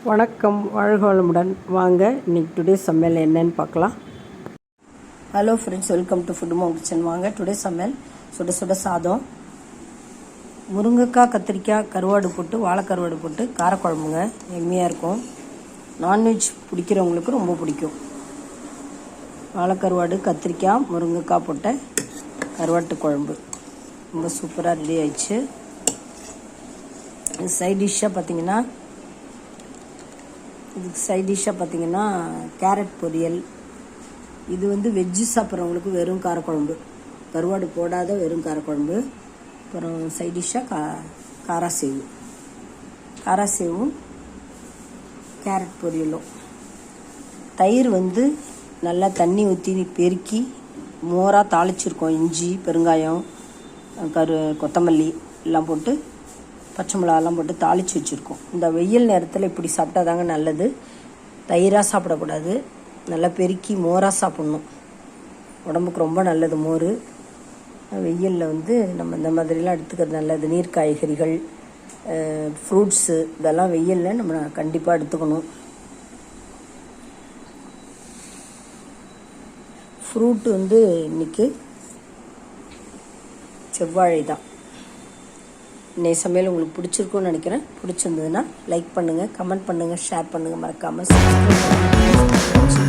வணக்கம், வாழ்க வளமுடன். வாங்க இன்னைக்கு டுடே சமையல் என்னன்னு பார்க்கலாம். Hello friends, welcome to food mom kitchen. வாங்க டுடே சமையல் சுட சுட சாதம், முருங்கைக்காய், கத்திரிக்காய், கருவாடு போட்டு, வாழைக்கருவாடு போட்டு காரக்குழம்புங்க. எம்மையாக இருக்கும். நான்வெஜ் பிடிக்கிறவங்களுக்கு ரொம்ப பிடிக்கும். வாழைக்கருவாடு, கத்திரிக்காய், முருங்கைக்காய் போட்ட கருவாட்டு குழம்பு ரொம்ப சூப்பராக ரெடி ஆயிடுச்சு. சைட் டிஷ்ஷாக பார்த்தீங்கன்னா கேரட் பொரியல். இது வெஜ்ஜு சாப்பிட்றவங்களுக்கு வெறும் காரக்குழம்பு, கருவாடு போடாத வெறும் காரக்குழம்பு. அப்புறம் சைட் டிஷ்ஷாக காராசேவும் கேரட் பொரியலும். தயிர் நல்லா தண்ணி ஊற்றி பெருக்கி மோராக தாளிச்சிருக்கோம். இஞ்சி, பெருங்காயம், கொத்தமல்லி எல்லாம் போட்டு, பச்சை மிளகாலாம் போட்டு தாளித்து வச்சுருக்கோம். இந்த வெயில் நேரத்தில் இப்படி சாப்பிட்டா தாங்க நல்லது. தயிராக சாப்பிடக்கூடாது, நல்லா பெருக்கி மோராக சாப்பிட்ணும். உடம்புக்கு ரொம்ப நல்லது மோர். வெயிலில் நம்ம இந்த மாதிரிலாம் எடுத்துக்கிறது நல்லது. நீர் காய்கறிகள், ஃப்ரூட்ஸு இதெல்லாம் வெயிலில் நம்ம கண்டிப்பாக எடுத்துக்கணும். ஃப்ரூட்டு இன்றைக்கி செவ்வாழை தான். இன்னைக்கு சமையல் உங்களுக்கு பிடிச்சிருக்குன்னு நினைக்கிறேன். பிடிச்சிருந்ததுன்னா லைக் பண்ணுங்கள், கமெண்ட் பண்ணுங்கள், ஷேர் பண்ணுங்கள், மறக்காமல் சப்ஸ்கிரைப் பண்ணுங்கள்.